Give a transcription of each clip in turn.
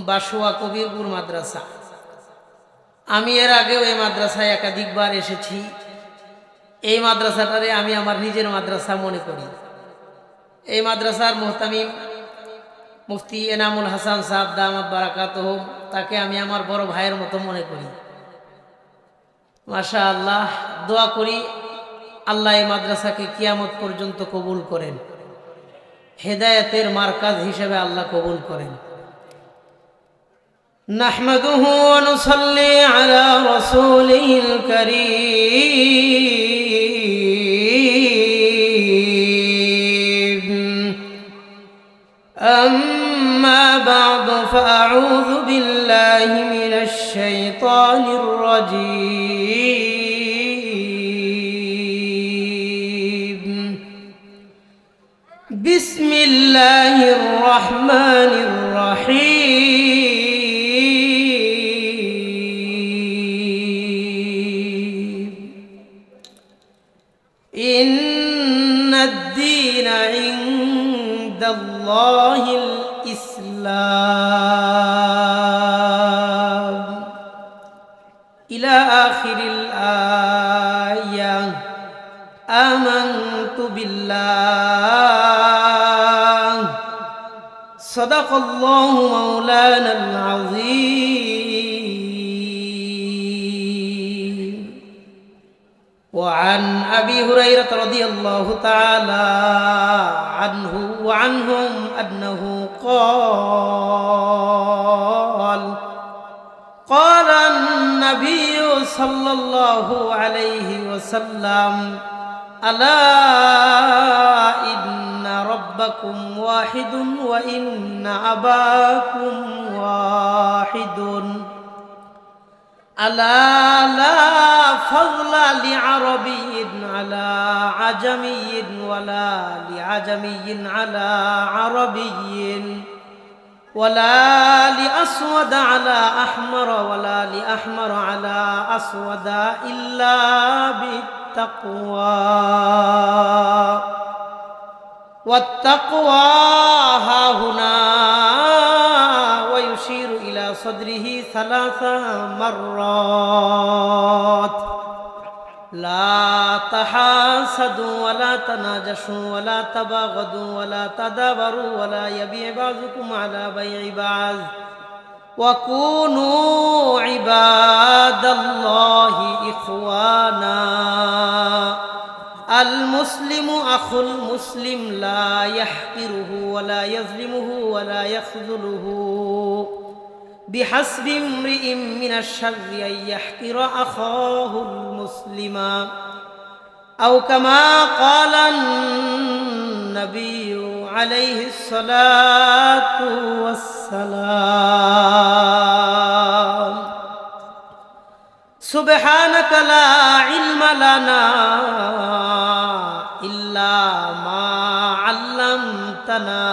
বাসুয়া কবিরপুর মাদ্রাসা। আমি এর আগেও এই মাদ্রাসায় একাধিকবার এসেছি। এই মাদ্রাসাটারে আমি আমার নিজের মাদ্রাসা মনে করি। এই মাদ্রাসার মুহতামিম মুফতি এনামুল হাসান সাহেব দামাত বারাকাতুহু, তাকে আমি আমার বড় ভাইয়ের মতো মনে করি। মাশাআল্লাহ, দোয়া করি আল্লাহ এই মাদ্রাসাকে কিয়ামত পর্যন্ত কবুল করেন, হেদায়েতের মারকাজ হিসেবে আল্লাহ কবুল করেন। নাহমাদুহু ওয়া নুসাল্লি আলা রাসূলিল কারীম। আম্মা বা'দু ফাআউযু বিল্লাহি মিনাশ শাইতানির রাজীম। বিসমিল্লাহির রহমানির রহিম। ইন্নাদ-দীনা ইনদাল্লাহিল ইসলাম ইলা আখিরিল আয়া। আমানতু বিল্লাহ সাদাকাল্লাহু মাওলানাল আযীম। وعن أبي هريرة رضي الله تعالى عنه وعنهم أنه قال قال النبي صلى الله عليه وسلم ألا إن ربكم واحد وإن أباكم واحد ألا لا فضل لعربي على عجمي ولا لعجمي على عربي ولا لأسود على أحمر ولا لأحمر على أسود إلا بالتقوى والتقوى ها هنا ويشير إلى صدره 3 مرات. لا تحاسدوا ولا تناجشوا ولا تباغضوا ولا تدابروا ولا يبيع بعضكم على بيع بعض وكونوا عباد الله إخوانا. المسلم أخو المسلم لا يحقره ولا يظلمه ولا يخذله. بحسب امرئ من الشر أن يحقر أخاه المسلم أو كما قال النبي عليه الصلاة والسلام. سبحانك لا علم لنا إلا ما علمتنا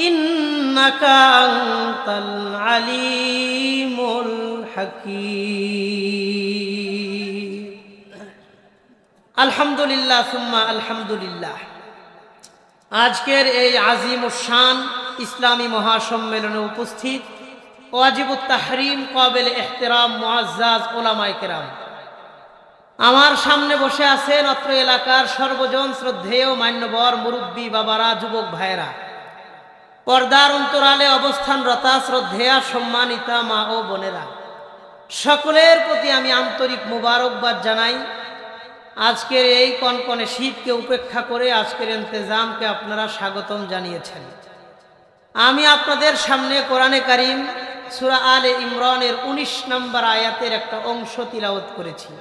إنك أنت العليم الحكيم. আলহামদুলিল্লাহ সুম্মা আলহামদুলিল্লাহ। আজকের এই আজিমুশ-শান ইসলামী মহাসম্মেলনে উপস্থিত ওয়াজিবুত তাহরিম কাবিল ইহতিরাম মুআজ্জাজ উলামায়ে কেরাম, আমার সামনে বসে আছেন অত্র এলাকার সর্বজন শ্রদ্ধেয় মান্যবর মুরব্বী বাবারা, যুবক ভাইয়েরা, পর্দার অন্তরালে অবস্থানরতা শ্রদ্ধেয়া সম্মানিতা মা ও বোনেরা, সকলের প্রতি আমি আন্তরিক মুবারকবাদ জানাই। আজকের এই কনকনে শীতকে উপেক্ষা করে আজকের ইন্তেজামকে আপনারা স্বাগতম জানিয়েছেন। আমি আপনাদের সামনে কোরআনে কারীম সূরা আলে ইমরানের 19 নম্বর আয়াতের একটা অংশ তিলাওয়াত করেছি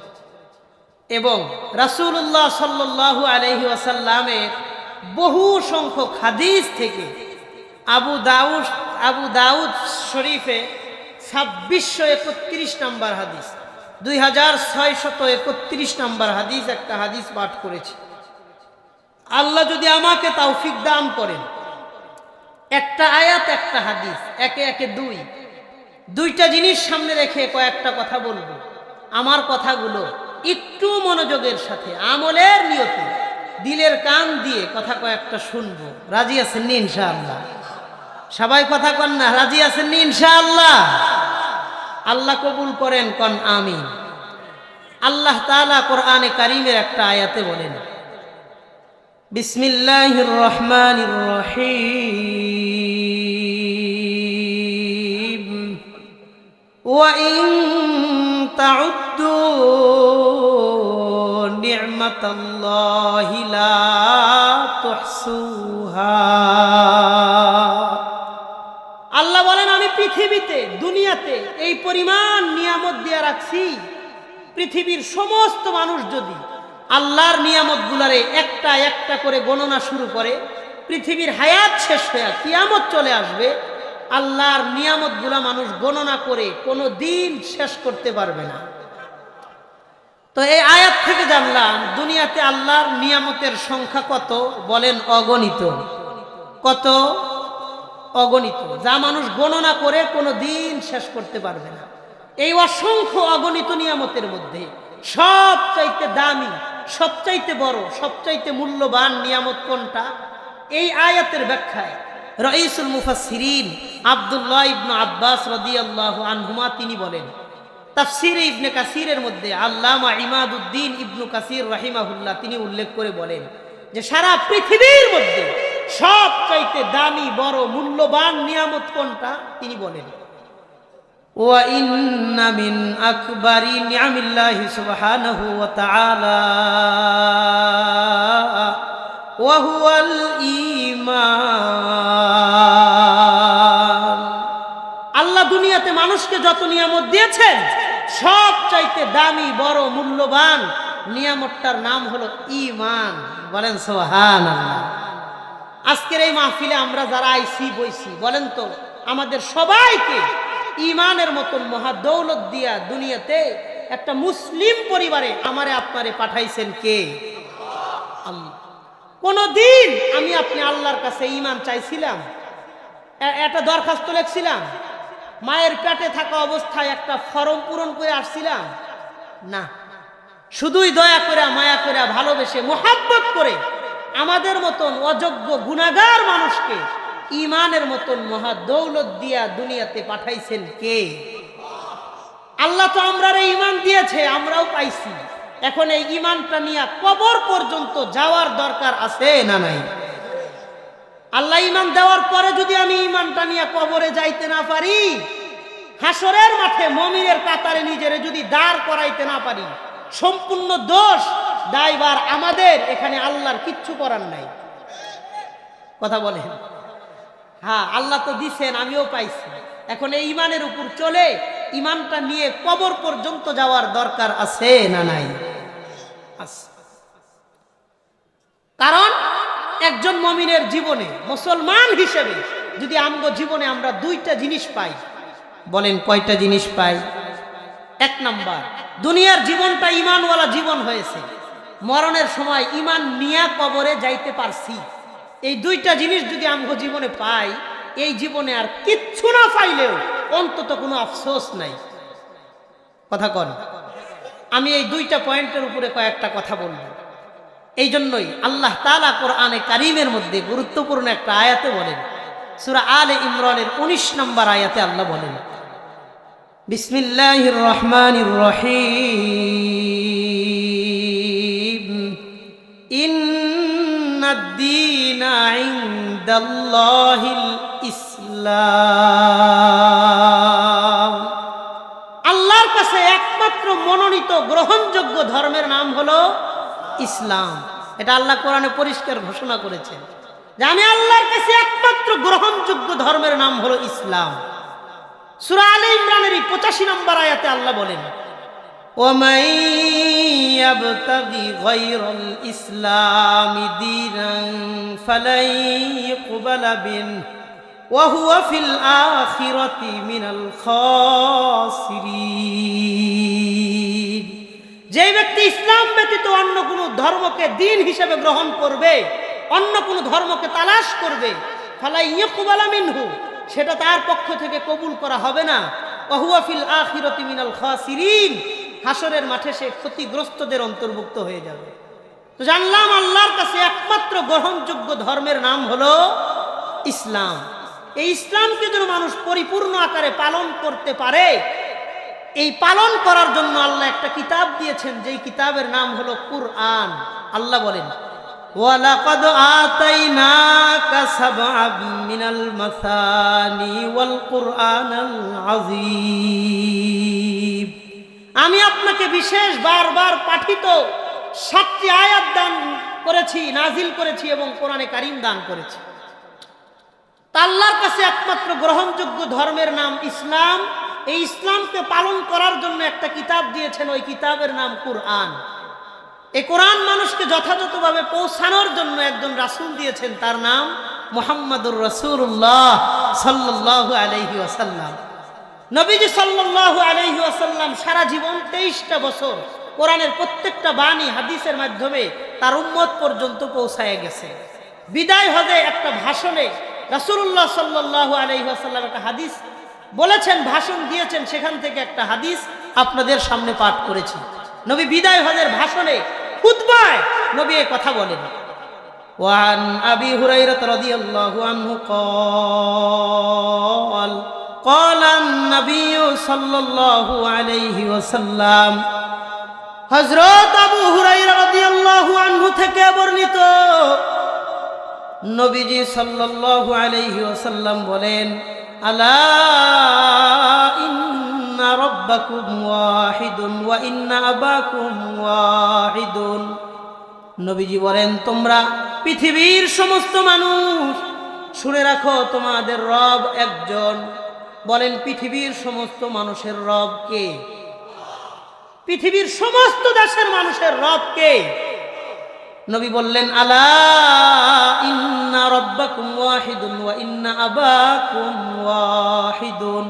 এবং রাসূলুল্লাহ সাল্লাল্লাহু আলাইহি ওয়াসাল্লামের বহু সংখ্যক হাদিস থেকে আবু দাউদ শরীফে 2631 নম্বর হাদিস, 2631 নম্বর হাদিস একটা হাদিস পাঠ করেছি। আল্লাহ যদি আমাকে তৌফিক দান করেন, একটা আয়াত একটা হাদিস একে একে দুইটা জিনিস সামনে রেখে কয়েকটা কথা বলবো। আমার কথাগুলো একটু মনোযোগের সাথে আমলের নিয়তে দিলের কান দিয়ে কথা কয়েকটা শুনবো। রাজি আছেন নি ইনশাআল্লাহ? সবাই কথা কন না, রাজি আছেন নি ইনশাআল্লাহ? আল্লাহ কবুল করেন, কন আমিন। আল্লাহ তাআলা কোরআনে কারীমের একটা আয়াতে বলেন, বিসমিল্লাহির রহমানির রহিম, ওয়া ইন তাউদ্দু নি'মাতাল্লাহি লা তুহসুহা। আল্লাহ বলেন, আমি পৃথিবীতে, দুনিয়াতে এই পরিমাণ নিয়ামত দিয়ে রাখছি, পৃথিবীর সমস্ত মানুষ যদি আল্লাহর নিয়ামতগুলারে একটা একটা করে গণনা শুরু করে, পৃথিবীর হায়াত শেষ হয়ে কিয়ামত চলে আসবে, আল্লাহর নিয়ামতগুলা মানুষ গণনা করে কোনো দিন শেষ করতে পারবে না। তো এই আয়াত থেকে জানলাম দুনিয়াতে আল্লাহর নিয়ামতের সংখ্যা কত? বলেন অগণিত। কত? অগণিত, যা মানুষ গণনা করে কোনো দিন শেষ করতে পারবে না। এই অসংখ্য অগণিত নিয়ামতের মধ্যে সবচাইতে দামি, সবচাইতে বড়, সবচাইতে মূল্যবান নিয়ামত কোনটা? এই আয়াতের ব্যাখ্যায় রাইসুল মুফাসসিরিন আব্দুল্লাহ ইবনে আব্বাস রাদিয়াল্লাহু আনহুমা তিনি বলেন, তাফসীরে ইবনে কাসিরের মধ্যে আল্লামা ইমাদউদ্দিন ইবনে কাসির রাহিমাহুল্লাহ তিনি উল্লেখ করে বলেন যে সারা পৃথিবীর মধ্যে সবচাইতে দামি, বড়, মূল্যবান নিয়ামত কোনটা? তিনি বলেন, ওয়া ইন্না মিন আকবারি নিআমিল্লাহি সুবহানাহু ওয়া তাআলা ওয়া হুয়াল ঈমান। আল্লাহ দুনিয়াতে মানুষকে যত নিয়ামত দিয়েছেন, সবচাইতে দামি, বড়, মূল্যবান নিয়ামতটার নাম হলো ঈমান। বলেন সুবহানাল্লাহ। আজকের এই মাহফিলে আমরা যারা আইছি বইছি, বলেন তো আমাদের সবাইকে ঈমানের মতন মহা দৌলত দিয়া দুনিয়াতে একটা মুসলিম পরিবারে আমারে আপনারে পাঠাইছেন কে? আল্লাহ। কোনদিন আমি আপনি আল্লাহর কাছে ঈমান চাইছিলাম? একটা দরখাস্ত লিখছিলাম? মায়ের পেটে থাকা অবস্থায় একটা ফরম পূরণ করে আসছিলাম? না, শুধুই দয়া করে, মায়া করে, ভালোবেসে, মোহাব্বত করে আমাদের মতন অযোগ্য গুনাহগার মানুষকে ঈমানের মতন মহা দৌলত দিয়া দুনিয়াতে পাঠাইছেন কে? আল্লাহ তো আমরারে ঈমান দিয়েছে, আমরাও পাইছি। এখন এই ঈমানটা নিয়ে কবর পর্যন্ত যাওয়ার দরকার আছে না নাই? আল্লাহ ঈমান দেওয়ার পরে যদি আমি ঈমানটা নিয়ে কবরে যাইতে না পারি, হাসরের মাঠে মুমিনের কাতারে নিজেরে যদি দাঁড় করাইতে না পারি, সম্পূর্ণ দোষ দায়ভার আমাদের। এখানে আল্লাহর কিচ্ছু করার নাই। কথা বলেন? হ্যাঁ, আল্লাহ তো দিছেন, আমিও পাইছি। এখন এই ঈমানের উপর চলে ঈমানটা নিয়ে কবর পর্যন্ত যাওয়ার দরকার আছে না নাই? আছে। কারণ একজন মুমিনের জীবনে, মুসলমান হিসেবে যদি আমগো জীবনে আমরা দুইটা জিনিস পাই, বলেন কয়টা জিনিস পাই? এক নাম্বার, দুনিয়ার জীবনটা ঈমানওয়ালা জীবন হয়েছে, মরণের সময় ঈমান নিয়া কবরে যাইতে পারছি। এই দুইটা জিনিস যদি আমগো জীবনে পাই, এই জীবনে আর কিচ্ছু না পাইলেও অন্তত কোনো আফসোস নাই। কথা কন? আমি এই দুইটা পয়েন্টের উপরে কয়েকটা কথা বলব। এই জন্যই আল্লাহ তাআলা কোরআনে কারীমের মধ্যে গুরুত্বপূর্ণ একটা আয়াতে বলেন, সূরা আলে ইমরানের 19 নম্বর আয়াতে আল্লাহ বলেন, বিসমিল্লাহির রহমানির রহিম, ইন্নাদ-দীনা ইনদাল্লাহিল ইসলাম। আল্লাহর কাছে একমাত্র মনোনীত গ্রহণযোগ্য ধর্মের নাম হলো ইসলাম। এটা আল্লাহ কোরআনে পরিষ্কার ঘোষণা করেছেন যে আমি আল্লাহর কাছে একমাত্র গ্রহণযোগ্য ধর্মের নাম হলো ইসলাম। সূরা আলে ইমরানের 85 নম্বর আয়াতে আল্লাহ বলেন, وَمَن يَبْتَغِي غَيْرَ الْإِسْلَامِ دِينًا فَلَن يُقْبَلَ مِنْهُ وَهُوَ فِي الْآخِرَةِ مِنَ الْخَاسِرِينَ। যে ব্যক্তি ইসলাম ব্যতীত অন্য কোনো ধর্মকে দ্বীন হিসেবে গ্রহণ করবে, অন্য কোনো ধর্মকে তালাশ করবে, ফালা ইয়াকবালা মিনহু, সেটা তার পক্ষ থেকে কবুল করা হবে না। ওয়া হুয়া ফিল আখিরাতি মিনাল খাসিরিন, হাসরের মাঠে সে ক্ষতিগ্রস্তদের অন্তর্ভুক্ত হয়ে যাবে। তো জানলাম আল্লাহর কাছে একমাত্র গ্রহণযোগ্য ধর্মের নাম হলো ইসলাম। এই ইসলামকে যেন মানুষ পরিপূর্ণ আকারে পালন করতে পারে, এই পালন করার জন্য আল্লাহ একটা কিতাব দিয়েছেন, যেই কিতাবের নাম হলো কুরআন। আল্লাহ বলেন, ওয়ালাকাদ আতাইনাকা সাবআম মিনাল মাসানি ওয়াল কুরআনাল আযীম। আমি আপনাকে বিশেষ বারবার পাঠিত 7টি আয়াত দান করেছি, নাজিল করেছি এবং কোরআনে কারীম দান করেছি। আল্লাহর কাছে একমাত্র গ্রহণযোগ্য ধর্মের নাম ইসলাম। এই ইসলামকে পালন করার জন্য একটা কিতাব দিয়েছেন, ওই কিতাবের নাম কুরআন। এই কোরআন মানুষকে যথাযথভাবে পৌঁছানোর জন্য একজন রাসূল দিয়েছেন, তার নাম মুহাম্মাদুর রাসূলুল্লাহ সাল্লাল্লাহু আলাইহি ওয়াসাল্লাম। নবীজি সাল্লাল্লাহু আলাইহি ওয়াসাল্লাম সারা জীবন 23টা বছর কোরআনের প্রত্যেকটা বাণী হাদিসের মাধ্যমে তার উম্মত পর্যন্ত পৌঁছায় গেছে। বিদায় হজে একটা ভাষণে রাসূলুল্লাহ সাল্লাল্লাহু আলাইহি ওয়াসাল্লাম একটা হাদিস বলেছেন, ভাষণ দিয়েছেন, সেখান থেকে একটা হাদিস আপনাদের সামনে পাঠ করেছি। নবী বিদায় হজের ভাষণে খুতবায় নবী এই কথা বলেন, ওয়ান আবি হুরায়রা রাদিয়াল্লাহু আনহু قال قال النبي صلى الله عليه وسلم। হযরত আবু হুরায়রা রাদিয়াল্লাহু আনহু থেকে বর্ণিত, নবীজি সাল্লাল্লাহু আলাইহি ওয়াসাল্লাম বলেন, আলা ইন্না রাব্বাকুম ওয়াহিদুন ওয়া ইন্না আবাকুম ওয়াহিদুন। নবীজি বলেন, তোমরা পৃথিবীর সমস্ত মানুষ শুনে রাখো, তোমাদের রব একজন। বলেন, পৃথিবীর সমস্ত মানুষের রব কে? পৃথিবীর সমস্ত দেশের মানুষের রব কে? নবী বললেন, আলা ইন্না রাব্বাকুম ওয়াহিদুন ওয়া ইন্না আবাকুম ওয়াহিদুন।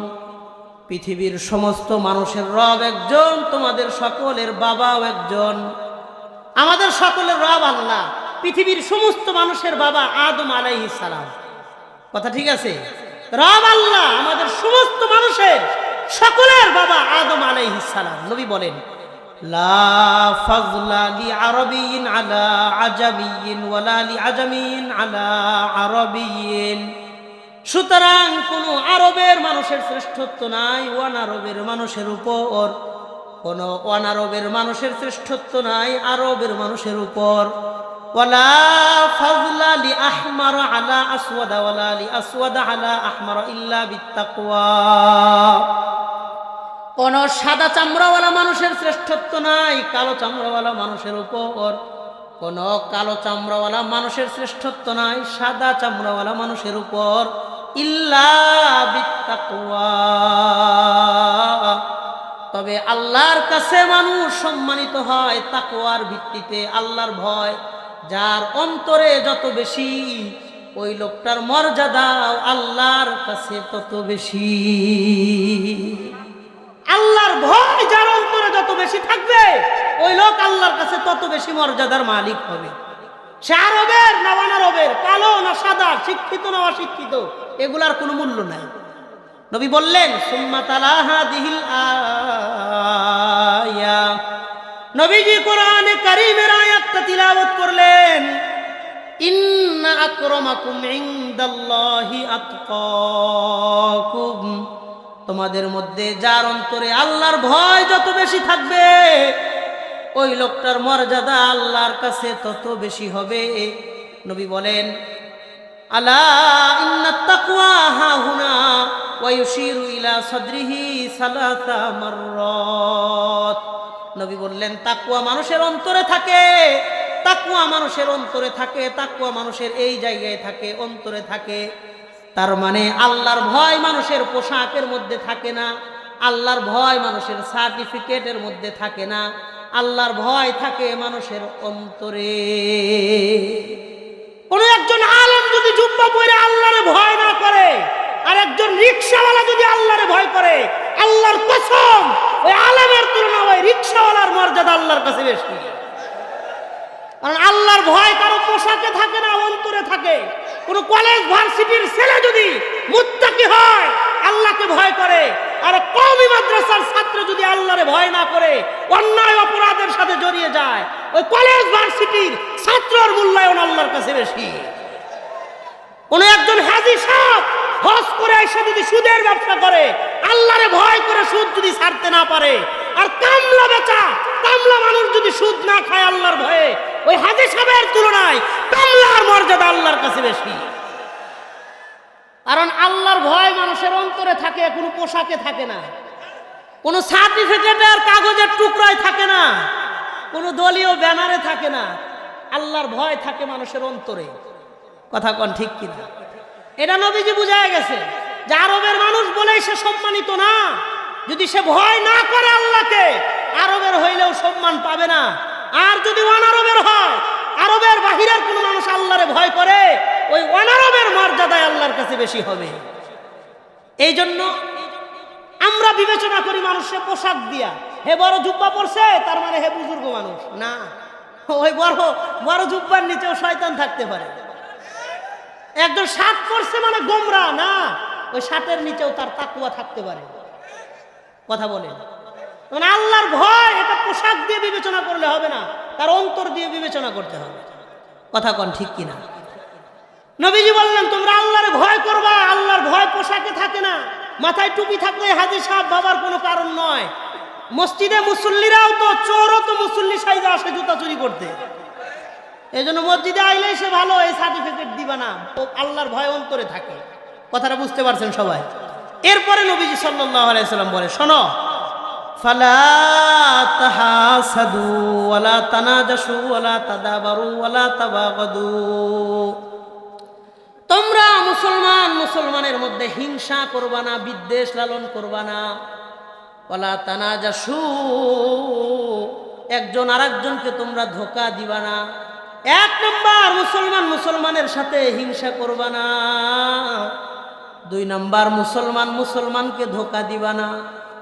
পৃথিবীর সমস্ত মানুষের রব একজন, তোমাদের সকলের বাবাও একজন। আমাদের সকলের রব আল্লাহ। পৃথিবীর সমস্ত মানুষের বাবা আদম আলাইহিস সালাম। কথা ঠিক আছে? রব আল্লাহ, আমাদের সমস্ত মানুষের সকলের বাবা আদম আলাইহিস সালাম। নবী বলেন, লা ফাযলা লি আরাবিয়্যিন আলা আজামিয়্যিন ওয়ালা লি আজামিয়্যিন আলা আরাবিয়্যিন। সুতরাং কোনো আরবের মানুষের শ্রেষ্ঠত্ব নাই অনারবের মানুষের উপর, কোনো অনারবের মানুষের শ্রেষ্ঠত্ব নাই আরবের মানুষের উপর। ওয়ালা ফাযলা লি আহমার আলা আসওয়াদ ওয়ালা লি আসওয়াদ আলা আহমার ইল্লা বিত্তাকওয়া। কোন সাদা চামড়াওয়ালা মানুষের শ্রেষ্ঠত্ব নাই কালো চামড়াওয়ালা মানুষের উপর, কোন কালো চামড়াওয়ালা মানুষের শ্রেষ্ঠত্ব নাই সাদা চামড়াওয়ালা মানুষের উপর, ইল্লা বিত্তাকওয়া। তবে আল্লাহর কাছে মানুষ সম্মানিত হয় তাকওয়ার ভিত্তিতে, আল্লাহর ভয় যার অন্তরে যত বেশি, ওই লোকটার মর্যাদা আল্লাহর কাছে তত বেশি। আল্লাহর ভয় যার অন্তরে যত বেশি থাকবে, ওই লোক আল্লাহর কাছে তত বেশি মর্যাদার মালিক হবে। সে আরবের না অনারবের, কালো না সাদা, শিক্ষিত না অশিক্ষিত, এগুলার কোনো মূল্য নাই। নবী বললেন, সুম্মা তালা হাদিহিল আয়া। নবীজি কোরআনে কারীমের আয়াতটা তিলাওয়াত করলেন, ইন্না আকরামাকুম ইনদাল্লাহি আতকাকুম। তোমাদের মধ্যে যার অন্তরে আল্লাহর ভয় যত বেশি থাকবে, ওই লোকটার মর্যাদা আল্লাহর কাছে তত বেশি হবে। নবী বলেন, আলা ইন্নাত তাকওয়া হাহুনা ওয়া ইউশিরু ইলা সাদরিহি সালাসা মাররাত। নবী বললেন, তাকওয়া মানুষের অন্তরে থাকে, তাকওয়া মানুষের অন্তরে থাকে, তাকওয়া মানুষের এই জায়গায় থাকে, অন্তরে থাকে। তার মানে আল্লাহর ভয় মানুষের পোশাকের মধ্যে থাকে না, আল্লাহর ভয় মানুষের সার্টিফিকেটের মধ্যে থাকে না, আল্লাহর ভয় থাকে মানুষের অন্তরে। কোন একজন আলেম যদি জুব্বা পরে আল্লাহরে ভয় না করে, আর একজন রিকশাওয়ালা যদি আল্লাহরে ভয় করে, আল্লাহর কসম ওই আলেমের তুলনায় ওই রিকশাওয়ালার মর্যাদা আল্লাহর কাছে বেশি। কারণ আল্লাহর ভয় কারো পোশাকে থাকে না, অন্তরে থাকে। কোন কলেজ ভার্সিটির ছেলে যদি মুত্তাকি হয়, আল্লাহকে ভয় করে, আর কওমি মাদ্রাসার ছাত্র যদি আল্লাহরে ভয় না করে, অন্যায় অপরাধের সাথে জড়িয়ে যায়, ওই কলেজ ভার্সিটির ছাত্রর মূল্যায়ন আল্লাহর কাছে বেশি। কোন একজন হাজী সাহেব হজ করে এসে যদি সুদের ব্যবসা করে, আল্লাহরে ভয় করে সুদ যদি ছাড়তে না পারে, আর কামলা বেচা, কামলা মানুষ যদি সুদ না খায় আল্লাহর ভয়ে, ওই হাজী সাহেবের তুলনায় কামলার মর্যাদা আল্লাহর কাছে বেশি। কারণ আল্লাহর ভয় মানুষের অন্তরে থাকে, কোনো পোশাকে থাকে না, কোনো সার্টিফিকেটের কাগজের টুকরায় থাকে না, কোনো দলীয় ব্যানারে থাকে না। আল্লাহর ভয় থাকে মানুষের অন্তরে। কথা কোন ঠিক কিনা? এটা নবীজি বুঝায় গেছে যে আরবের মানুষ বলেই সে সম্মানিত না। যদি সে ভয় না করে আল্লাহকে, আরবের হইলেও সম্মান পাবে না। আর যদি অনারবের হয়, আরবের বাহিরের কোনো মানুষ আল্লাহরে ভয় করে, ওই অনারবের মর্যাদায় আল্লাহর কাছে বেশি হবে। এই জন্য আমরা বিবেচনা করি মানুষের পোশাক দিয়া, হে বড় জুব্বা পরছে তার মানে হে বুজুর্গ মানুষ না। ওই বড় জুব্বার নিচেও শয়তান থাকতে পারে। একজন শার্ট পরছে মানে গোমরা না, ওই শার্টের নিচেও তার তাকওয়া থাকতে পারে। কথা বলেন। মানে আল্লাহর ভয় এটা পোশাক দিয়ে বিবেচনা করলে হবে না, তার অন্তর দিয়ে বিবেচনা করতে হবে। কথা কোন ঠিক কিনা? নবীজি বললেন তোমরা আল্লাহরে ভয় করবা। আল্লাহর ভয় পোশাকে থাকে না। মাথায় টুপি থাকলে হাজী সাহেব বাবার কোনো কারণ নয়। মসজিদে মুসল্লিরাও তো, চোরও তো মুসল্লি সাইজে আসে জুতা চুরি করতে। এই জন্য মসজিদে আইলেই সে ভালো, এই সার্টিফিকেট দিবা না। আল্লাহর ভয় অন্তরে থাকে। কথাটা বুঝতে পারছেন সবাই? এরপরে নবীজি সাল্লাল্লাহু আলাইহি সাল্লাম বলে, শোনো, ফালা তাহাসাদু ওয়ালা তানাজাসু ওয়ালা তাদাবারু ওয়ালা তাবাগাদু। তোমরা মুসলমানের মধ্যে হিংসা করবা না, বিদ্বেষ লালন করবা না। ওয়ালা তানাজাসু, একজন আরেকজনকে তোমরা ধোঁকা দিবা না। এক নম্বর, মুসলমানের সাথে হিংসা করবা না। দুই নম্বর, মুসলমানকে ধোঁকা দিবা না।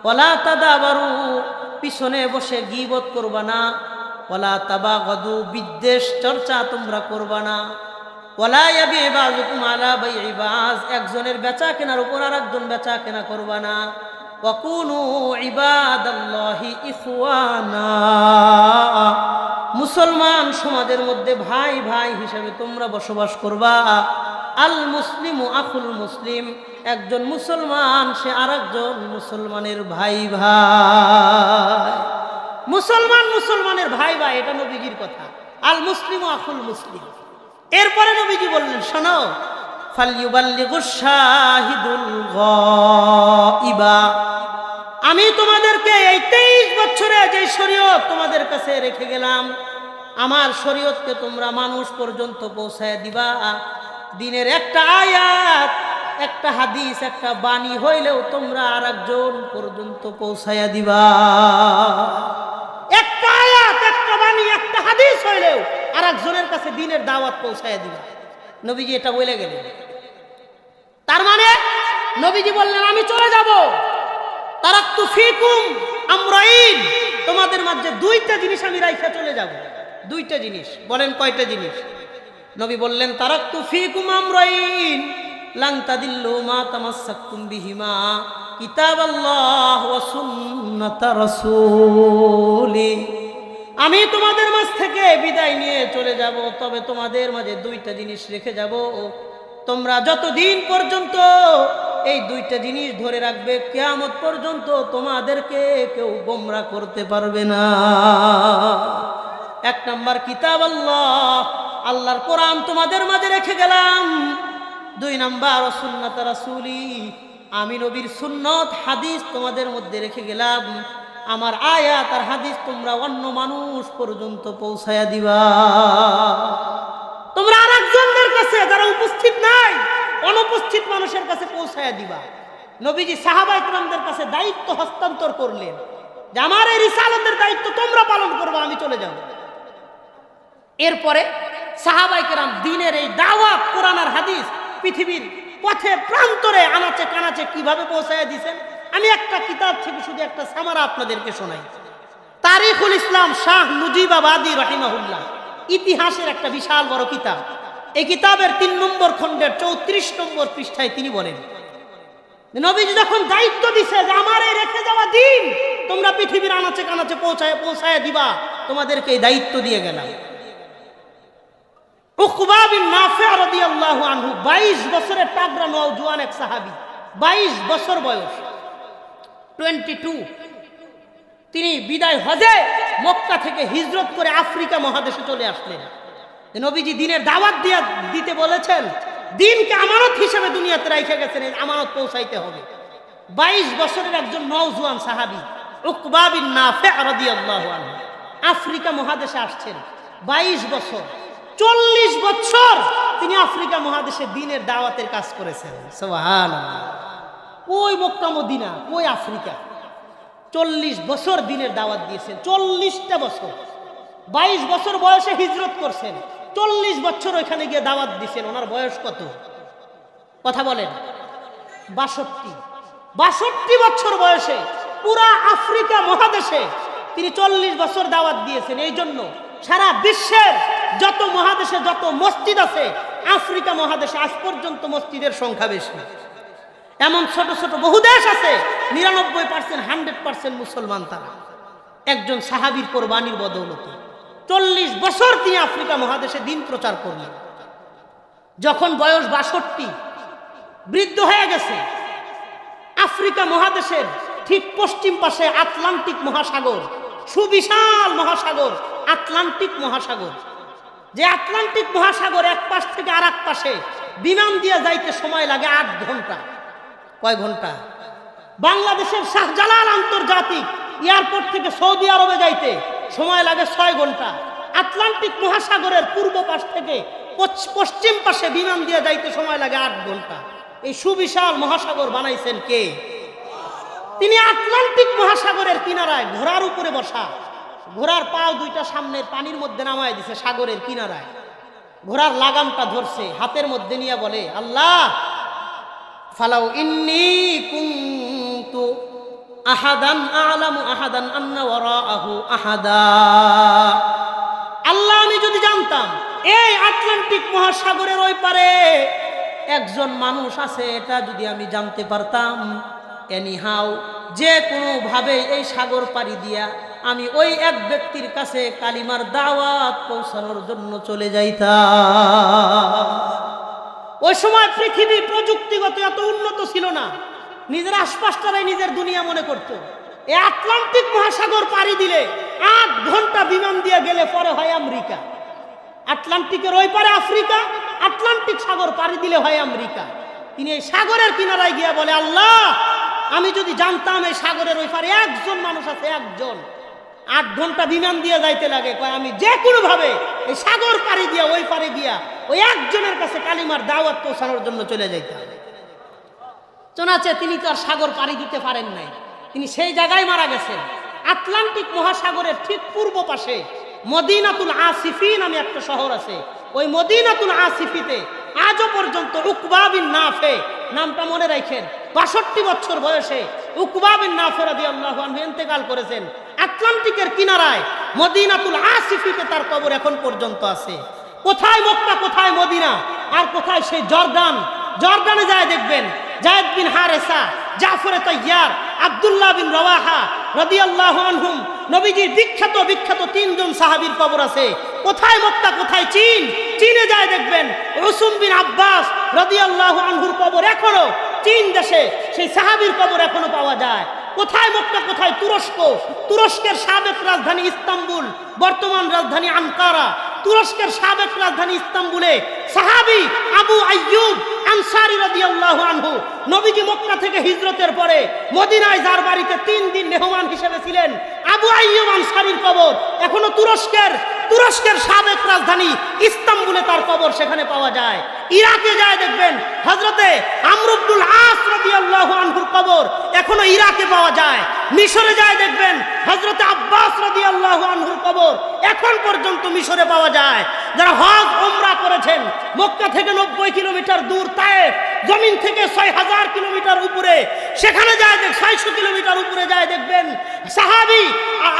ওয়ালা তাদাবারু, পিছনে বসে গীবত করবা না। ওয়ালা তাবাগাদু, বিদ্বেষ চর্চা তোমরা করবা না। ওয়ালা ইয়াবি বাযুকুম আলা বাইই বায, একজনের বেচা কেনার উপর আরেকজন বেচা কেনা করবা না। ওয়াকুনু ইবাদাল্লাহি ইখওয়ানা, মুসলমান সমাজের মধ্যে ভাই ভাই হিসেবে তোমরা বসবাস করবা। আল মুসলিমু আখুল মুসলিম, একজন মুসলমান সে আরেকজন মুসলমানের ভাই ভাই। মুসলমানের ভাই ভাই, এটা নবীজির কথা। আল মুসলিমু আখুল মুসলিম। এরপরে নবীজি বললেন, শোনো, ফালইউবাল্লিগুশ শাহিদুল গায়বা, আমি তোমাদেরকে এই 23 বছরে যে শরীয়ত তোমাদের কাছে রেখে গেলাম, আমার শরীয়তকে তোমরা মানুষ পর্যন্ত পৌঁছায় দিবা। দিনের একটা আয়াত, একটা হাদিস, একটা বাণী হইলেও তোমরা আরেকজন পর্যন্ত পৌঁছায়া দিবা। একটা আয়াত, একটা বাণী, একটা হাদিস হইলেও আরেকজনের কাছে দিনের দাওয়াত পৌঁছায়া দিবা। নবীজি এটা বলে গেলেন। তার মানে নবীজি বললেন আমি চলে যাব। তারাকতু ফিকুম আমরাইন, তোমাদের মাঝে দুইটা জিনিস আমি রাইখা চলে যাব। দুইটা জিনিস। বলেন কয়টা জিনিস? নবী বললেন তারাকতু ফিকুম আমরাইন লান তাদিল্লু মা তামাসসাকতুম বিহিমা কিতাবাল্লাহ ওয়া সুন্নাতা রাসূলি। আমি তোমাদের মাঝ থেকে বিদায় নিয়ে চলে যাব, তবে তোমাদের মাঝে দুইটা জিনিস রেখে যাব। তোমরা যতদিন পর্যন্ত এই দুইটা জিনিস ধরে রাখবে, কিয়ামত পর্যন্ত তোমাদেরকে কেউ গোমরাহ করতে পারবে না। এক নাম্বার কিতাব আল্লাহ, আল্লাহর কোরআন তোমাদের মাঝে রেখে গেলাম। দুই নাম্বার সুন্নাত রাসূলি, আমি নবীর সুন্নত হাদিস তোমাদের মধ্যে রেখে গেলাম। আমার আয়াত আর হাদিস তোমরা অন্য মানুষ পর্যন্ত পৌঁছায়া দিবা। তোমরা আরেকজনের কাছে, যারা উপস্থিত নাই, অনুপস্থিত মানুষের কাছে পৌঁছায়া দিবা। নবীজি সাহাবায়ে কেরামদের কাছে দায়িত্ব হস্তান্তর করলেন যে আমার এই রিসালাতের দায়িত্ব তোমরা পালন করবে, আমি চলে যাব। এরপরে সাহাবায়ে কেরাম দ্বীনের এই দাওয়াত, কোরআন আর হাদিস পৃথিবীর পথে প্রান্তরে আনাচে কানাচে কিভাবে পৌঁছায়া দিয়েছেন, আমি একটা কিতাব থেকে শুধু একটা সামারা আপনাদেরকে শোনাই। তারিখুল ইসলাম শাহ মুজিবাবাদী রাহিমাহুল্লাহ, ইতিহাসের একটা বিশাল বড় কিতাব। এই কিতাবের 3 নম্বর খণ্ডের 34 নম্বর পৃষ্ঠায় তিনি বলেন, নবীজি যখন দায়িত্ব দিছে যে আমার এই রেখে যাওয়া দিন তোমরা পৃথিবীর আনাচে কানাচে পৌঁছায় দিবা, তোমাদেরকে এই দায়িত্ব দিয়ে গেলাম। উকবা বিন নাফি রাদিয়াল্লাহু আনহু 22 বছরের তাগড়া নওজোয়ান এক সাহাবী, 22 বছর বয়স, 22। তিনি বিদায় হজে মক্কা থেকে হিজরত করে আফ্রিকা মহাদেশে চলে আসলেন। নবীজি দিনের দাওয়াত দিতে বলেছেন, দিনকে আমানত হিসেবে দুনিয়াতে রেখে গেছেন, এই আমানত পৌঁছাইতে হবে। 22 বছরের একজন নওজোয়ান সাহাবী উকবা বিন নাফি রাদিয়াল্লাহু আনহু আফ্রিকা মহাদেশে আসছেন। 22 বছর, 40 বছর তিনি আফ্রিকা মহাদেশে দিনের দাওয়াতের কাজ করেছেন। সুবহানাল্লাহ। ওই মক্কা মদিনা, ওই আফ্রিকা, 40 বছর দিনের দাওয়াত দিয়েছেন। 40টা বছর, 22 বছর বয়সে হিজরত করছেন, 40 বছর ওইখানে গিয়ে দাওয়াত দিয়েছেন। ওনার বয়স কত কথা বলেন? 62 বছর বয়সে পুরা আফ্রিকা মহাদেশে তিনি 40 বছর দাওয়াত দিয়েছেন। এই জন্য সারা বিশ্বের যত মহাদেশে যত মসজিদ আছে, আফ্রিকা মহাদেশে আজ পর্যন্ত মসজিদের সংখ্যা বেশি। এমন ছোট ছোট বহু দেশ আছে 99%, 100% মুসলমান। তারা একজন সাহাবীর কোরবানির বদৌলতে 40 বছর তিনি আফ্রিকা মহাদেশে দিন প্রচার করলেন। যখন বয়স 62, বৃদ্ধ হয়ে গেছে, আফ্রিকা মহাদেশের ঠিক পশ্চিম পাশে আটলান্টিক মহাসাগর, সুবিশাল মহাসাগর আটলান্টিক মহাসাগর। যে আটলান্টিক মহাসাগর এক পাশ থেকে আর এক পাশে বিমান দিয়ে যাইতে সময় লাগে 8 ঘন্টা। কয় ঘন্টা? বাংলাদেশের শাহজালাল আন্তর্জাতিক এয়ারপোর্ট থেকে সৌদি আরবে যাইতে সময় লাগে 6 ঘন্টা। আটলান্টিক মহাসাগরের পূর্ব পাশ থেকে পশ্চিম পাশে বিমান দিয়ে যাইতে সময় লাগে 8 ঘন্টা। এই সুবিশাল মহাসাগর বানাইছেন কে? তিনি আটলান্টিক মহাসাগরের কিনারায় ঘোড়ার উপরে বসা, ঘোড়ার পাও দুইটা সামনের পানির মধ্যে নামায় দিছে সাগরের কিনারায়, ঘোড়ার লাগামটা ধরছে, হাতের মধ্যে নিয়ে বলে, আল্লাহ ফালাউ ইন্নী কুনতু আহাদান আ'লামু আহাদান আন্না ওয়ারাআহু আহাদা। আল্লাহ, আমি যদি জানতাম এই আটলান্টিক মহাসাগরের ওই পারে একজন মানুষ আছে, এটা যদি আমি জানতে পারতাম, এনিহাও যে কোনো ভাবে এই সাগর পাড়ি দিয়া আমি ওই এক ব্যক্তির কাছে কালিমার দাওয়াত পৌঁছানোর জন্য চলে যাইতাম। ওই সময় পৃথিবী প্রযুক্তিগত এত উন্নত ছিল না, নিজের আশপাশটারাই নিজের দুনিয়া মনে করত। এই আটলান্টিক মহাসাগর পাড়ি দিলে 8 ঘন্টা বিমান দিয়ে গেলে পরে হয় আমেরিকা। আটলান্টিকের ওই পারে আফ্রিকা, আটলান্টিক সাগর পাড়ি দিলে হয় আমেরিকা। তিনি এই সাগরের কিনারায় গিয়া বলে, আল্লাহ, আমি যদি জানতাম এই সাগরের ওই পারে একজন মানুষ আছে, একজন, 8 ঘন্টা বিমান দিয়ে যাইতে লাগে, কয় আমি যে কোনো ভাবে এই সাগর পাড়ি দিয়া ওই পারে গিয়া ওই একজনের কাছে কালিমার দাওয়াত পৌঁছানোর জন্য চলে যাইতাম। চোনাচে তিনি তো আর সাগর পাড়ি দিতে পারেন নাই, তিনি সেই জায়গায় মারা গেছেন। আটলান্টিক মহাসাগরের ঠিক পূর্ব পাশে মদিনাতুল আসিফি নামে একটা শহর আছে। ওই মদিনাতুল আসিফিতে আজও পর্যন্ত উকবা বিন নাফি নামটা মনে রাখেন, 62 বছর বয়সে উকবা বিন নাফি রাদিয়াল্লাহু আনহু ইন্তেকাল করেছেন। আটলান্টিকের কিনারায় মদিনাতুল আসিফিতে তার কবর এখন পর্যন্ত আছে। কোথায় মক্কা, কোথায় মদিনা, আর কোথায় সেই জর্দান? জর্দানে যায় দেখবেন যায়েদ বিন হারেসা, জাফর তাইয়ার, আব্দুল্লাহ বিন রওয়াহা রাদিয়াল্লাহু আনহুম, নবীজির বিখ্যাত 3 জন সাহাবীর কবর আছে। কোথায় মক্কা, কোথায় চীন? চীনে যায় দেখবেন উসুম বিন আব্বাস রাদিয়াল্লাহু আনহুর কবর এখনো চীন দেশে, সেই সাহাবীর কবর এখনো পাওয়া যায়। কোথায় মক্কা, কোথায় তুরস্ক? তুরস্কের সাবেক রাজধানী ইস্তাম্বুল, বর্তমান রাজধানী আনকারা। তুরস্কের সাবেক রাজধানী ইস্তাম্বুলে সাহাবী আবু আইয়ুব আনসারী রাদিয়াল্লাহু আনহু নবীজি মক্কা থেকে হিজরতের পরে মদিনায় যার বাড়িতে 3 দিন মেহমান হিসেবে ছিলেন, আবু আইয়ুব আনসারীর কবর এখনো তুরস্কের সাবেক রাজধানী ইস্তাম্বুলে তার কবর সেখানে পাওয়া যায়। ইরাকে যায় দেখবেন হযরতে আমর ইবনুল আস রাদিয়াল্লাহু আনহুর কবর এখনো ইরাকে পাওয়া যায়। মিশরে যায় দেখবেন হযরতে আব্বাস রাদিয়াল্লাহু আনহুর কবর এখন পর্যন্ত মিশরে পাওয়া যায়। যারা হজ ওমরা করেছেন, মক্কা থেকে 90 কিলোমিটার দূর তায়েফ, জমিন থেকে 6000 কিলোমিটার উপরে, সেখানে যায় 600 কিলোমিটার উপরে যায় দেখবেন সাহাবী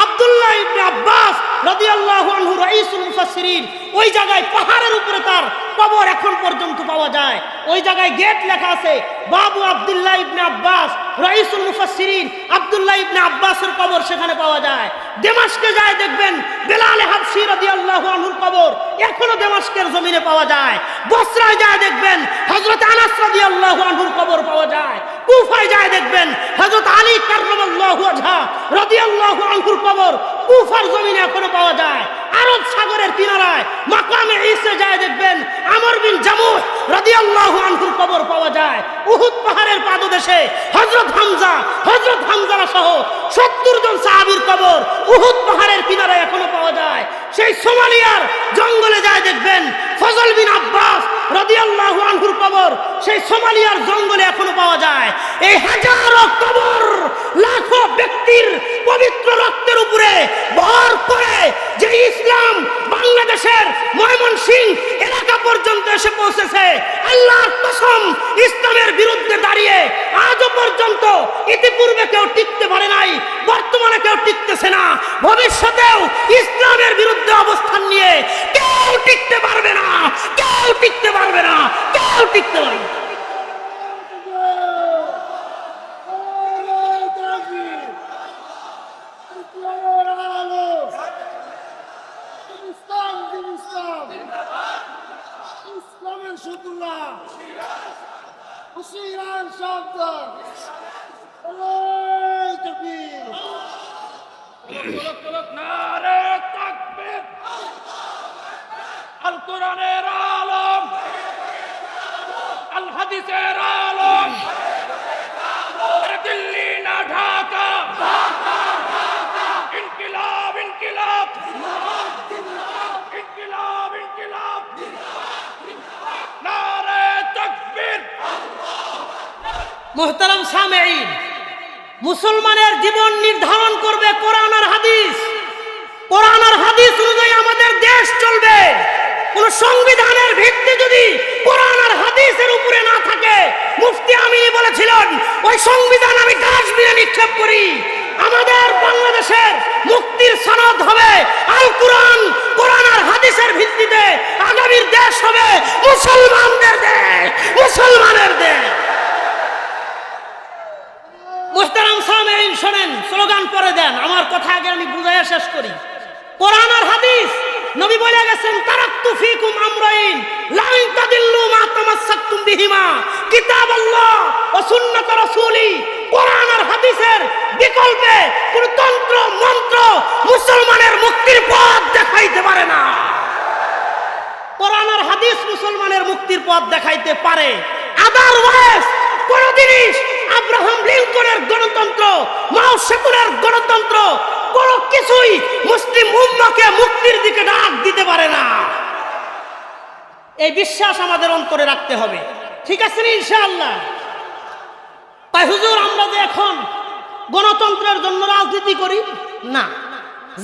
আব্দুল্লাহ ইবনে আব্বাস রাদিয়াল্লাহু আনহু রাইসুল মুফাসসিরিন ওই জায়গায় পাহাড়ের উপরে তার কবর এখন পর্যন্ত পাওয়া যায়। ওই জায়গায় গেট লেখা আছে বাবু আব্দুল্লাহ ইবনে আব্বাস, রাইসুল মুফাসসিরিন আব্দুল্লাহ ইবনে আব্বাসের কবর সেখানে পাওয়া যায়। দামেস্কে যায় দেখবেন বেলাল হাবশী রাদিয়াল্লাহু আনহুর কবর এখনো দামেস্কের জমিনে পাওয়া যায়। বসরায় যায় দেখবেন হযরত আনাস রাদিয়াল্লাহু আনহুর কবর পাওয়া যায়। কুফায় যায় দেখবেন হযরত আলী কাররামাল্লাহু ওয়াজহা রাদিয়াল্লাহু আনহুর কবর কুফার জমিনে এখনো পাওয়া যায়। আরব সাগরের কিনারায় মাকামে ঈসা যায় দেখবেন আমর বিন জামুহ রাদিয়াল্লাহু আনহুর কবর পাওয়া যায়। উহুদ পাহাড়ের পাদদেশে হযরত হামজা সহ 70 জন সাহাবীর কবর উহুদ পাহাড়ের কিনারায় এখনো পাওয়া যায়। সেই সোমালিয়ার জঙ্গলে যায় দেখবেন ফজল বিন আব্বাস রাদিয়াল্লাহু আনহুর কবর সেই সোমালিয়ার জঙ্গলে এখনো পাওয়া যায়। এই হাজারো কবর লাখো ব্যক্তির পবিত্র রক্তের উপরে ভর করে যে ইসলাম বাংলাদেশের ময়মনসিংহ এলাকা পর্যন্ত এসে পৌঁছেছে, আল্লাহর কসম ইসলামের বিরুদ্ধে দাঁড়িয়ে আজও পর্যন্ত ইতিপূর্বে কেউ টিকতে পারে নাই, বর্তমানে কেউ টিকতেছে না, ভবিষ্যতেও ইসলামের বিরুদ্ধে অবস্থান নিয়ে কেউ টিকতে পারবে না, কেউ টিকতে পারবে না, কেউ টিকতে পারবে না। ইসলামের শত্রুরা হুশিয়ার সাবধান, আল্লাহু তাকবীর, নারে তাকবীর, আল কোরআনের আলম, আল হাদিসের আলম, দিল্লি না ঢাকা, ইনকিলাব ইনকিলাব, ইনকিলাব ইনকিলাব, নারে তাকবীর। মুহতারাম সামেঈন, মুসলমানের জীবন নির্ধারণ করবে কোরআন আর হাদিস। কোরআন আর হাদিস অনুযায়ী আমাদের দেশ চলবে। কোন সংবিধানের ভিত্তি যদি কোরআন আর হাদিসের উপরে না থাকে, মুফতি আমিনী বলেছিলেন ওই সংবিধান আমি ডাস্টবিনে নিক্ষেপ করি। আমাদের বাংলাদেশের মুক্তির সনদ হবে আল কোরআন, কোরআন আর হাদিসের ভিত্তিতে আগামীর দেশ হবে মুসলমানদের দেশ, মুসলমানের দেশ। মুহতারাম সামেঈন শুনেন, স্লোগান পরে দেন, আমার কথা আগে আমি বুঝাইয়া শেষ করি। কোরআন আর হাদিস নবী বলে গেছেন তারাকতু ফীকুম আমরাইন লা তাদিল্লু মা তামাসসাকতুম বিহিমা কিতাবাল্লাহ ওয়া সুন্নাত রাসূলি। কোরআন আর হাদিসের বিকল্পে কোন তন্ত্র মন্ত্র মুসলমানের মুক্তির পথ দেখাইতে পারে না। কোরআন আর হাদিস মুসলমানের মুক্তির পথ দেখাইতে পারে, আদারওয়াইজ কোন জিনিস আব্রাহাম লিঙ্কনের গণতন্ত্র, মাও সেতুরের গণতন্ত্র কোন কিছুই মুসলিম উম্মাহকে মুক্তির দিকে ডাক দিতে পারে না। এই বিশ্বাস আমাদের অন্তরে রাখতে হবে, ঠিক আছে ইনশাআল্লাহ? তাই হুজুর আমরা যে এখন গণতন্ত্রের জন্য রাজনীতি করি না,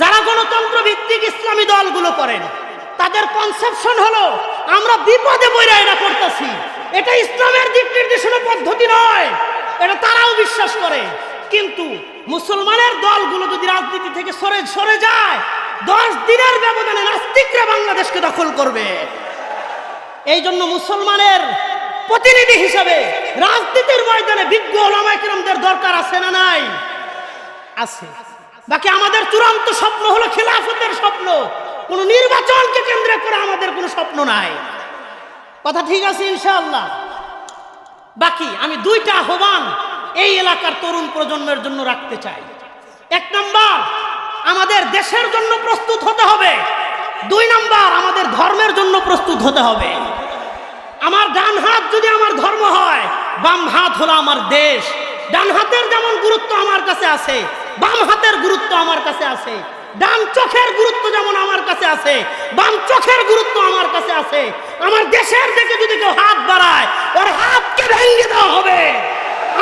যারা গণতন্ত্র ভিত্তিক ইসলামী দলগুলো করেন তাদের কনসেপশন হলো আমরা বিপদে পড়ে এটা করতেছি, এটা ইসলামের দিক নির্দেশনা পদ্ধতি নয়, এটা তারাও বিশ্বাস করে। কিন্তু মুসলমানের দলগুলো যদি রাজনীতি থেকে সরে যায়, 10 দিনের ব্যবধানে নাস্তিকরা বাংলাদেশকে দখল করবে। এই জন্য মুসলমানের প্রতিনিধি হিসাবে রাজনীতির ময়দানে বিজ্ঞ ওলামায়ে কেরামদের দরকার আছে না নাই? আছে। বাকি আমাদের চূড়ান্ত স্বপ্ন হলো খেলাফতের স্বপ্ন, কোন নির্বাচনকে কেন্দ্র করে আমাদের কোনো স্বপ্ন নাই। কথা ঠিক আছে ইনশাআল্লাহ? বাকি আমি 2টা আহ্বান এই এলাকার তরুণ প্রজন্মের জন্য রাখতে চাই। 1 নাম্বার, আমাদের দেশের জন্য প্রস্তুত হতে হবে। 2 নাম্বার, আমাদের ধর্মের জন্য প্রস্তুত হতে হবে। আমার ডান হাত যদি আমার ধর্ম হয়, বাম হাত হলো আমার দেশ। ডান হাতের যেমন গুরুত্ব আমার কাছে আছে, বাম হাতের গুরুত্ব আমার কাছে আছে। ডান চোখের গুরুত্ব যেমন আমার কাছে আছে, বাম চোখের গুরুত্ব আমার কাছে আছে। আমার দেশের দিকে যদি কেউ হাত বাড়ায়, ওর হাতকে ভেঙে দেওয়া হবে।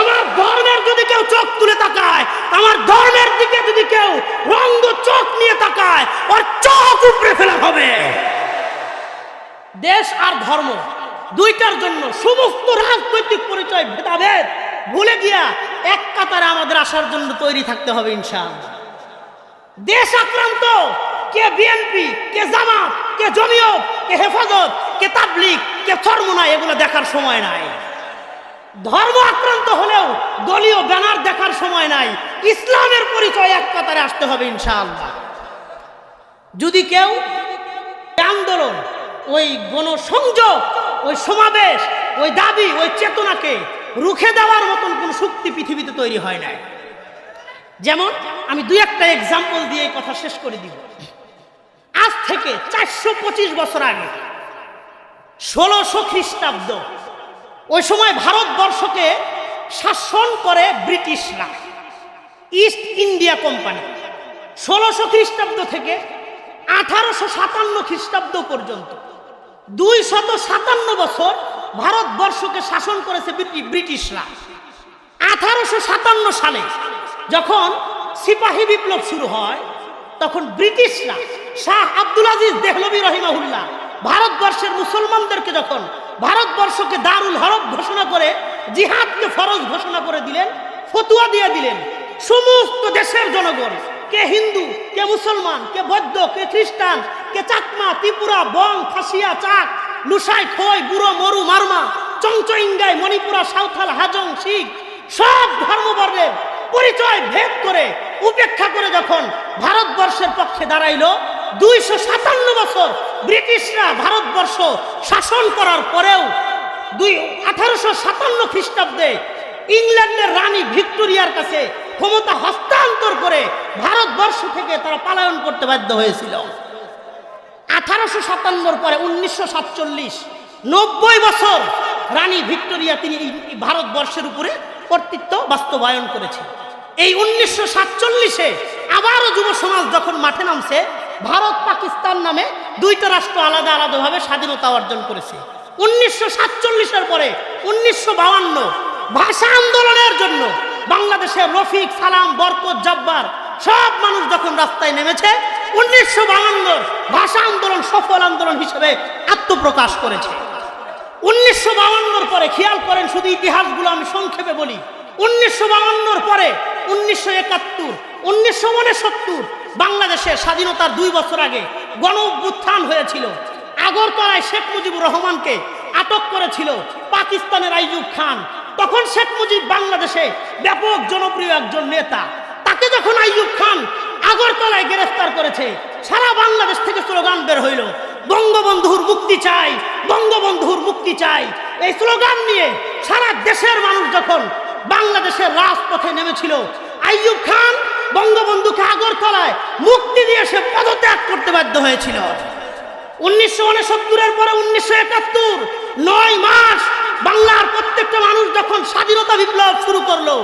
আমার ধর্মের যদি কেউ চোখ তুলে তাকায়, আমার ধর্মের দিকে যদি কেউ রঙ্গ চোখ নিয়ে তাকায়, ওর চোখ উপড়ে ফেলা হবে। দেশ আর ধর্ম 2টার জন্য সমস্ত রাজনৈতিক পরিচয় ভেদাভেদ ভুলে গিয়া এক কাতারে আমাদের আসার জন্য তৈরি থাকতে হবে ইনশাআল্লাহ। দেশ আক্রান্ত, কে বিএনপি, কে জামাত, কে জমিয়ত, কে হেফাজত, কে তাবলীগ, কে চরমোনাই, এগুলো দেখার সময় নাই। ধর্ম আক্রান্ত হলেও দলীয় ব্যানার দেখার সময় নাই। ইসলামের পরিচয় এক কাতারে আসতে হবে ইনশাআল্লাহ। যদি কেউ আন্দোলন, ওই গণসংযোগ, ওই সমাবেশ, ওই দাবি, ওই চেতনাকে রুখে দেওয়ার মতন কোন শক্তি পৃথিবীতে তৈরি হয় নাই। যেমন আমি দুই একটা এক্সাম্পল দিয়ে এই কথা শেষ করে দিব। আজ থেকে 425 বছর আগে 1600 খ্রিস্টাব্দ, ওই সময় ভারতবর্ষকে শাসন করে ব্রিটিশরা, ইস্ট ইন্ডিয়া কোম্পানি। 1600 খ্রিস্টাব্দ থেকে 1857 খ্রিস্টাব্দ পর্যন্ত 257 বছর ভারতবর্ষকে শাসন করেছে ব্রিটিশরা। 1857 সালে যখন সিপাহী বিপ্লব শুরু হয়, তখন ব্রিটিশরা শাহ আব্দুল আজিজ দেহলভী রহিমাহুল্লাহ ভারতবর্ষের মুসলমানদেরকে যখন ভারতবর্ষকে দারুল হরব ঘোষণা করে জিহাদকে ফরজ ঘোষণা করে দিলেন, ফতুয়া দিয়ে দিলেন, সমস্ত দেশের জনগণ, কে হিন্দু, কে মুসলমান, কে বৌদ্ধ, কে খ্রিস্টান, কে চাকমা, ত্রিপুরা, বং, খাসিয়া, চাক, লুসাই, খই, বুড়ো, মরু, মারমা, চংচইঙ্গাই, মণিপুরা, সাঁওতাল, হাজং, শিখ, সব ধর্মবর্ণের পরিচয় ভেদ করে উপেক্ষা করে যখন ভারতবর্ষের পক্ষে দাঁড়াইলো, 257 বছর ব্রিটিশরা ভারতবর্ষ শাসন করার পরেও 1857 খ্রিস্টাব্দে ইংল্যান্ডের রানী ভিক্টোরিয়ার কাছে ক্ষমতা হস্তান্তর করে ভারতবর্ষ থেকে তারা পলায়ন করতে বাধ্য হয়েছিল। 1857 পরে 1947, 90 বছর রানী ভিক্টোরিয়া তিনি ভারতবর্ষের উপরে কর্তৃত্ব বাস্তবায়ন করেছে। এই 1947-এ আবারও যুব সমাজ যখন মাঠে নামছে, ভারত পাকিস্তান নামে দুইটা রাষ্ট্র আলাদা আলাদাভাবে স্বাধীনতা অর্জন করেছে। 1947-এর পরে 1952 ভাষা আন্দোলনের জন্য বাংলাদেশের রফিক, সালাম, বরকত, জব্বার সব মানুষ যখন রাস্তায় নেমেছে, 1952 ভাষা আন্দোলন সফল আন্দোলন হিসেবে আত্মপ্রকাশ করেছে। 1952 পরে খেয়াল করেন, শুধু ইতিহাসগুলো আমি সংক্ষেপে বলি। 1952 পরে 1971, 1969 বাংলাদেশের স্বাধীনতার 2 বছর আগে গণ অভ্যুত্থান হয়েছিল। আগরতলায় শেখ মুজিবুর রহমানকে আটক করেছিল পাকিস্তানের আইয়ুব খান। তখন শেখ মুজিব বাংলাদেশে ব্যাপক জনপ্রিয় একজন নেতা। তাকে যখন আইয়ুব খান আগরতলায় গ্রেফতার করেছে, সারা বাংলাদেশ থেকে স্লোগান বের হইল, বঙ্গবন্ধুর মুক্তি চাই, বঙ্গবন্ধুর মুক্তি চাই। এই স্লোগান নিয়ে সারা দেশের মানুষ যখন বাংলাদেশের রাজপথে নেমেছিল, আইয়ুব খান বঙ্গবন্ধুকে আগরতলায় মুক্তি দিয়ে সে পদত্যাগ করতে বাধ্য হয়েছিল। 1969 পরে 1971, 9 মাস বাংলার প্রত্যেকটা মানুষ যখন স্বাধীনতা বিপ্লব শুরু করলো,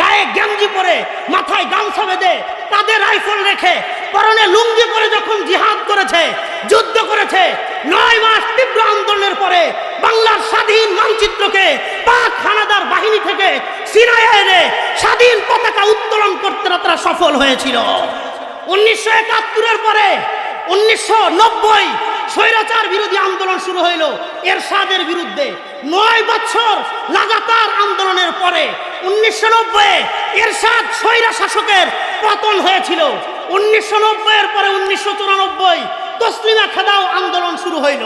গায়ে গেঞ্জি পরে, মাথায় গামছা বেঁধে, তাদের রাইফেল রেখে, পরনে লুঙ্গি পরে যখন জিহাদ করেছে, যুদ্ধ করেছে, 9 মাস তীব্র আন্দোলনের পরে বাংলার স্বাধীন মানচিত্রকে পাক হানাদার বাহিনী থেকে ছিনায় এনে স্বাধীন পতাকা উত্তোলন করতে তারা সফল হয়েছিল। 1971 পরে 1990 স্বৈরাচার বিরোধী আন্দোলন শুরু হইল এরশাদের বিরুদ্ধে। 9 বছর লাগাতার আন্দোলনের পরে 1990 এরশাদ স্বৈরা শাসকের পতন হয়েছিল। 1990 পরে 1994 তসলিমা খেদাও আন্দোলন শুরু হইল।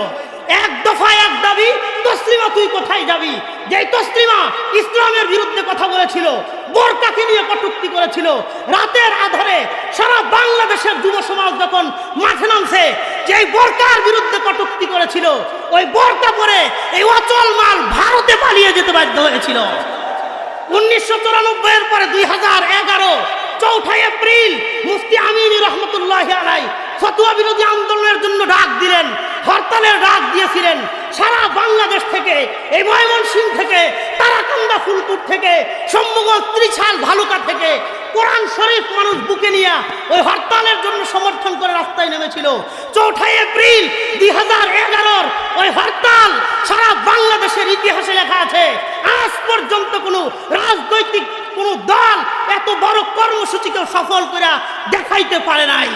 এক দফায় এক দাবি, তসলিমা তুই কোথায় যাবি? যেই তসলিমা ইসলামের বিরুদ্ধে কথা বলেছিল, বোরকাকে নিয়ে কটূক্তি করেছিল, রাতের আধারে সারা বাংলাদেশের যুব সমাজ যখন মাঠে নামছে, যেই বোরকার বিরুদ্ধে কটূক্তি করেছিল, ওই বোরকা পরে এই অচল মাল ভারতে পালিয়ে যেতে বাধ্য হয়েছিল। 1994 পরে 2011 4 এপ্রিল মুফতি আমিনী রহমতুল্লাহি আলাইহি ফতোয়া বিরোধী আন্দোলনের জন্য ডাক দিলেন, হরতালের ডাক দিয়েছিলেন। সারা বাংলাদেশ থেকে, এই ময়মনসিংহ থেকে, তারাকান্দা, ফুলপুর থেকে, সম্মগঞ্জ, ত্রিশাল, ভালুকা থেকে কোরআন শরীফ মানুষ বুকে নিয়ে ওই হরতালের জন্য সমর্থন করে রাস্তায় নেমেছিল। 4 এপ্রিল 2011 ওই হরতাল সারা বাংলাদেশের ইতিহাসে লেখা আছে। আজ পর্যন্ত কোনো রাজনৈতিক কোন দল এত বড় কর্মসূচিকে সফল করে দেখাইতে পারে নাই।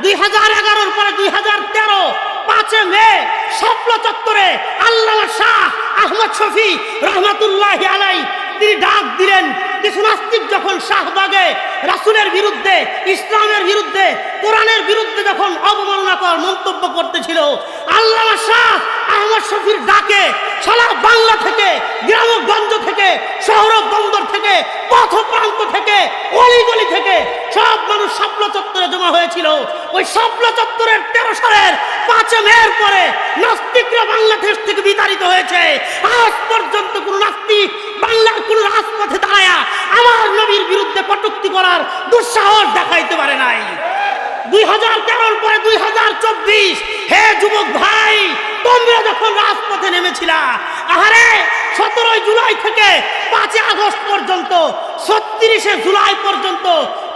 2011 পরে 2013 5 মে শাপলা চত্বরে আল্লামা শাহ আহমদ শফী রহমাতুল্লাহি আলাইহি তিনি ডাক দিলেন, কিছু নাস্তিক যখন শাহবাগে রাসূলের বিরুদ্ধে, ইসলামের বিরুদ্ধে, কোরআনের বিরুদ্ধে যখন অবমাননাকর মন্তব্য করতেছিল, আল্লামা শাহ আহমদ শফীর ডাকে সারা বাংলা থেকে, গ্রামগঞ্জ থেকে, শহর বন্দর থেকে, পথ প্রান্ত থেকে, অলিগলি থেকে সব মানুষ শাপলা চত্বরে জমা হয়েছিল। ওই শাপলা চত্বরের 13 সালের 5 মের পরে নাস্তিকরা বাংলাদেশ থেকে বিতাড়িত হয়েছে। আজ পর্যন্ত কোন নাস্তিক বাংলার কোন রাজপথে দাঁড়ায়া আমার নবীর বিরুদ্ধে কটূক্তি করার দুঃসাহস দেখাইতে পারে নাই। 2013 পরে 2024, হে যুবক ভাই, তোমরা যখন রাজপথে নেমেছিলা, আহারে 17 জুলাই থেকে 5 আগস্ট পর্যন্ত, 36 জুলাই পর্যন্ত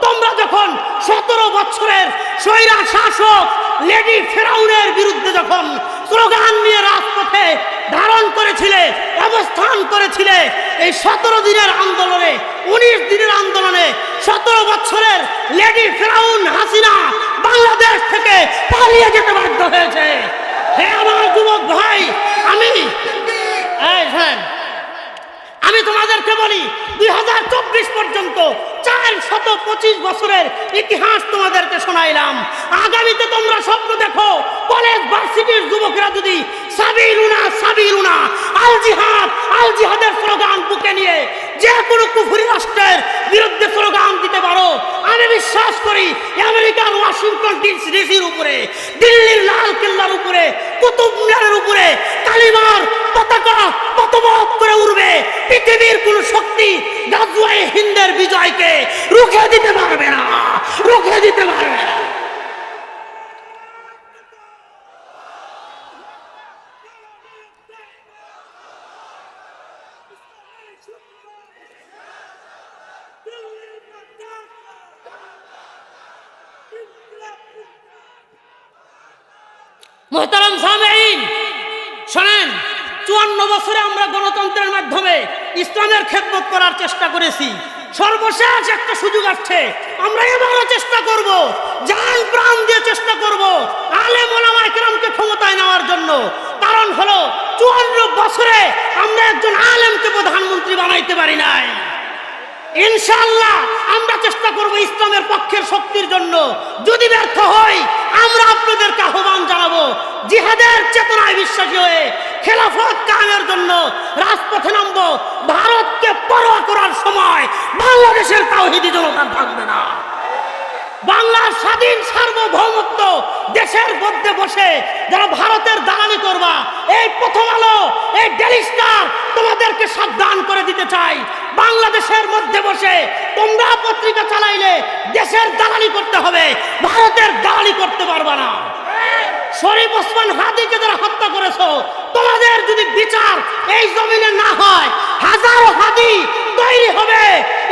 তোমরা যখন 17 বছরের স্বৈরা শাসক লেডি ফেরাউনের বিরুদ্ধে যখন স্লোগান নিয়ে রাজপথে ধারণ করেছিলে, অবস্থান করেছিলে, এই 17 দিনের আন্দোলনে, 19 দিনের আন্দোলনে 17 বছরের লেডি ফেরাউন হাসিনা বাংলাদেশ থেকে পালিয়ে যেতে বাধ্য হয়েছে। হে আমার যুবক ভাই, আমি তোমাদেরকে বলি, 2024 পর্যন্ত 425 বছরের ইতিহাস তোমাদেরকে শোনাইলাম। আগামীতে তোমরা স্বপ্ন দেখো, কলেজ ভার্সিটির যুবকেরা যদি সাবিলুনা সাবিলুনা আল জিহাদ আল জিহাদের স্লোগান বুকে নিয়ে যে কোনো কুফরি রাষ্ট্রের বিরুদ্ধে স্লোগান দিতে পারো, আমি বিশ্বাস করি আমেরিকার ওয়াশিংটন ডিসির উপরে, দিল্লির লাল কেল্লার উপরে, কুতুব মিনারের উপরে কালিমার পতাকা পতবত করে উড়বে। পৃথিবীর কোন শক্তি গাজওয়ায়ে হিন্দের বিজয়কে রুখে দিতে পারবে না, রুখে দিতে পারবে না। মোহতারাম সামেঈন, শোনেন, 54 বছরে আমরা গণতন্ত্রের মাধ্যমে ইসলামের খেদমত করার চেষ্টা করেছি। সর্বশেষ একটা সুযোগ আসছে, আমরা এবারও চেষ্টা করব, জান প্রাণ দিয়ে চেষ্টা করব আলেম ওলামায়ে কেরামকে ক্ষমতায় নেওয়ার জন্য। কারণ হলো 54 বছরে আমরা একজন আলেমকে প্রধানমন্ত্রী বানাইতে পারি নাই। ইনশাআল্লাহ আমরা চেষ্টা করব ইসলামের পক্ষের শক্তির জন্য। যদি ব্যর্থ হই, আমরা আপনাদেরকে আহ্বান জানাবো, জিহাদের চেতনায় বিশ্বাসী হয়ে খেলাফত কায়েমের জন্য রাজপথে নামবো। ভারতকে পরোয়া করার সময় বাংলাদেশের তাওহীদি জনতা থাকবে না। বাংলার স্বাধীন সার্বভৌমত্ব দেশের মধ্যে বসে যারা ভারতের দালালি করবা, এই প্রথম আলো, এই ডেইলি স্টার তোমাদেরকে সাবধান করে দিতে চাই। বাংলাদেশের মধ্যে বসে তোমরা পত্রিকা চালাইলে দেশের দালালি করতে হবে, ভারতের দালালি করতে পারবা না। শরীফ ওসমান হাদিকে যারা হত্যা করেছো, তোমাদের যদি বিচার এই জমিনে না হয়, হাজারো হাদি তৈরি হবে,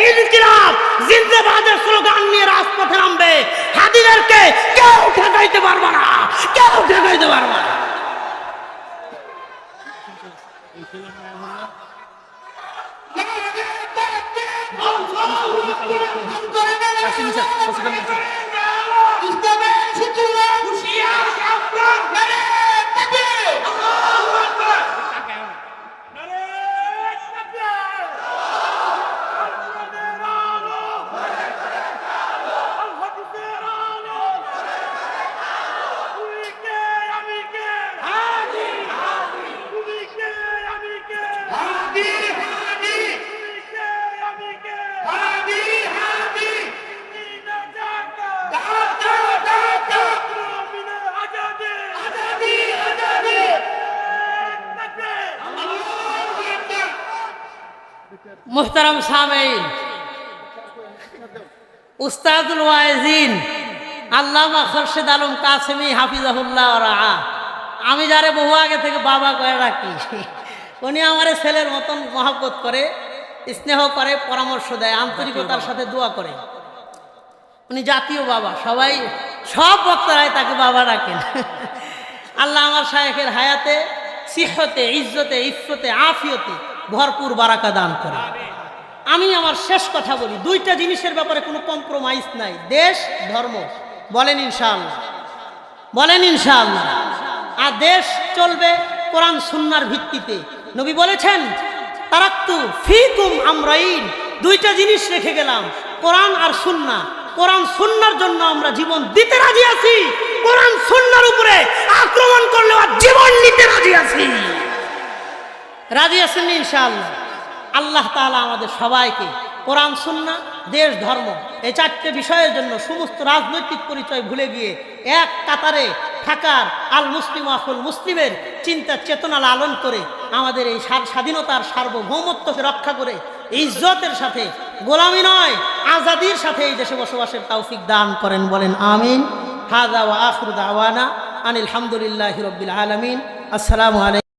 ইনকিলাব জিন্দাবাদের স্লোগান নিয়ে রাজপথে নামবে। হাদিদেরকে কেউ ঠেকাইতে পারবে না, কেউ ঠেকাইতে পারবে না। মুহতারাম সামেঈন, উস্তাদুল ওয়াইজিন আল্লামা খোরশেদ আলম কাসেমী হাফিজাহুল্লাহ রাআ, আমি যারে বহু আগে থেকে বাবা কয়ে রাখি, উনি আমার ছেলের মতন মহব্বত করে, স্নেহ করে, পরামর্শ দেয়, আন্তরিকতার সাথে দোয়া করে। উনি জাতীয় বাবা, সবাই সব বক্তারাই তাকে বাবা রাখেন। আল্লাহ আমার শায়েখের হায়াতে সিহতে, ইজ্জতে, ইফতে, আফিয়তে ভরপুর বারাকা দান করে। আমি আমার শেষ কথা বলি, দুইটা জিনিসের ব্যাপারে কোনো কম্প্রোমাইজ নাই, দেশ ধর্ম। বলেন ইনশাআল্লাহ, বলেন ইনশাআল্লাহ। আর দেশ চলবে কোরআন সুন্নাহর ভিত্তিতে। নবী বলেছেন, তারাক্তু ফিকুম আমরাইন দুইটা জিনিস রেখে গেলাম, কোরআন আর সুন্নাহ। কোরআন সুন্নাহর জন্য আমরা জীবন দিতে রাজি আছি, কোরআন সুন্নাহর উপরে আক্রমণ করলে আর জীবন নিতে রাজি আছি। রাজি আছেন ইনশাআল্লাহ? আল্লাহ তাআলা আমাদের সবাইকে কোরআন সুন্নাহ, দেশ, ধর্ম এই চারটে বিষয়ের জন্য সমস্ত রাজনৈতিক পরিচয় ভুলে গিয়ে এক কাতারে থাকার, আল মুসলিম আখুল মুসলিমের চিন্তা চেতনা লালন করে আমাদের এই স্বাধীনতার সার্বভৌমত্বকে রক্ষা করে ইজ্জতের সাথে, গোলামি নয় আজাদির সাথে এই দেশে বসবাসের তৌফিক দান করেন, বলেন আমিন। হাযা ওয়া আখিরু দাওয়ানা আনিল হামদুলিল্লাহি রাব্বিল আলামিন। আসসালামু আলাইকুম।